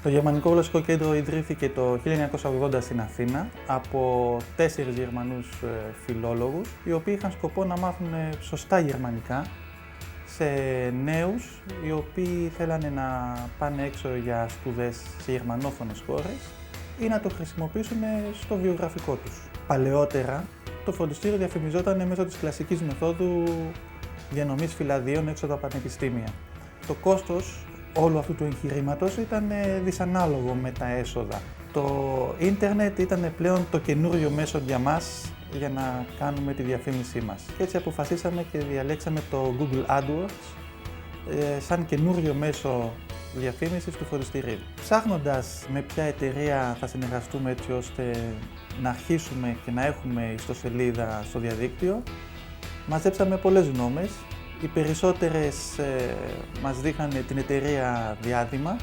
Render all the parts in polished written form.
Το Γερμανικό Γλωσσικό Κέντρο ιδρύθηκε το 1980 στην Αθήνα από 4 Γερμανούς φιλόλογους, οι οποίοι είχαν σκοπό να μάθουν σωστά γερμανικά σε νέους οι οποίοι θέλανε να πάνε έξω για σπουδές σε γερμανόφωνες χώρες ή να το χρησιμοποιήσουν στο βιογραφικό τους. Παλαιότερα, το φροντιστήριο διαφημιζόταν μέσω της κλασικής μεθόδου διανομής φυλαδίων έξω από τα πανεπιστήμια. Το κόστος όλου αυτού του εγχειρήματος ήταν δυσανάλογο με τα έσοδα. Το ίντερνετ ήταν πλέον το καινούριο μέσο για μας για να κάνουμε τη διαφήμισή μας. Και έτσι αποφασίσαμε και διαλέξαμε το Google AdWords σαν καινούριο μέσο διαφήμισης του φροντιστηρίου. Ψάχνοντας με ποια εταιρεία θα συνεργαστούμε έτσι ώστε να αρχίσουμε και να έχουμε ιστοσελίδα στο διαδίκτυο, μαζέψαμε πολλές γνώμες. Οι περισσότερες μας δείχνανε την εταιρεία Διάδημα,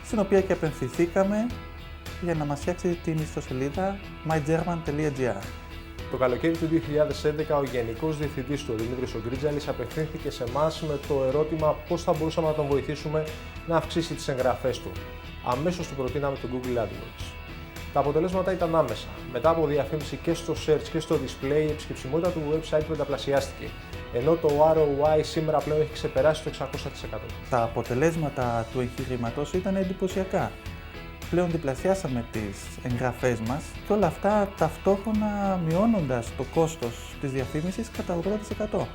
στην οποία και απευθυνθήκαμε για να μας φτιάξει την ιστοσελίδα mygerman.gr. Το καλοκαίρι του 2011, ο Γενικός Διευθυντής του, ο Δημήτρης Γκρίτζαλης, απευθύνθηκε σε εμάς με το ερώτημα πώς θα μπορούσαμε να τον βοηθήσουμε να αυξήσει τις εγγραφές του. Αμέσως του προτείναμε το Google AdWords. Τα αποτελέσματα ήταν άμεσα. Μετά από διαφήμιση και στο search και στο display, η επισκεψιμότητα του website πενταπλασιάστηκε, ενώ το ROI σήμερα πλέον έχει ξεπεράσει το 600%. Τα αποτελέσματα του εγχειρήματος ήταν εντυπωσιακά. Πλέον διπλασιάσαμε τις εγγραφές μας και όλα αυτά ταυτόχρονα μειώνοντας το κόστος της διαφήμισης κατά 80%.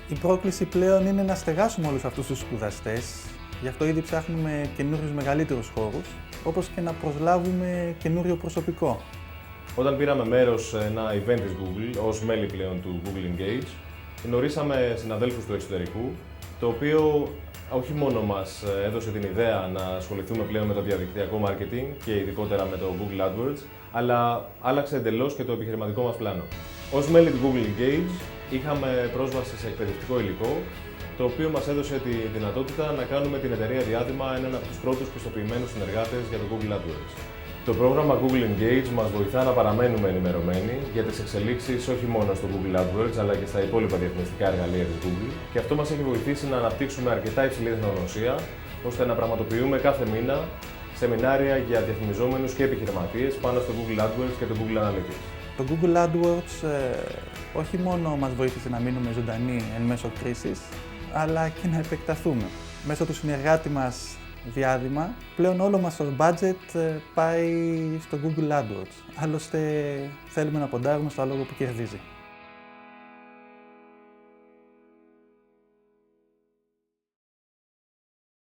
Η πρόκληση πλέον είναι να στεγάσουμε όλους αυτούς τους σπουδαστές, γι' αυτό ήδη ψάχνουμε καινούριους μεγαλύτερους χώρους, όπως και να προσλάβουμε καινούριο προσωπικό. Όταν πήραμε μέρος σε ένα event της Google, ως μέλη πλέον του Google Engage, γνωρίσαμε συναδέλφους του εξωτερικού, το οποίο όχι μόνο μας έδωσε την ιδέα να ασχοληθούμε πλέον με το διαδικτυακό marketing και ειδικότερα με το Google AdWords, αλλά άλλαξε εντελώς και το επιχειρηματικό μας πλάνο. Ως μέλη του Google Engage είχαμε πρόσβαση σε εκπαιδευτικό υλικό, το οποίο μας έδωσε τη δυνατότητα να κάνουμε την εταιρεία Διάδημα έναν από τους πρώτους πιστοποιημένους συνεργάτες για το Google AdWords. Το πρόγραμμα Google Engage μας βοηθά να παραμένουμε ενημερωμένοι για τις εξελίξεις όχι μόνο στο Google AdWords αλλά και στα υπόλοιπα διαφημιστικά εργαλεία της Google, και αυτό μας έχει βοηθήσει να αναπτύξουμε αρκετά υψηλή τεχνογνωσία ώστε να πραγματοποιούμε κάθε μήνα σεμινάρια για διαφημιζόμενους και επιχειρηματίες πάνω στο Google AdWords και το Google Analytics. Το Google AdWords όχι μόνο μας βοήθησε να μείνουμε ζωντανοί εν μέσω κρίσης, αλλά και να επεκταθούμε. Μέσω του συνεργάτη μας Διάδημα, πλέον όλο μας το budget πάει στο Google AdWords. Άλλωστε θέλουμε να ποντάρουμε στο άλογο που κερδίζει.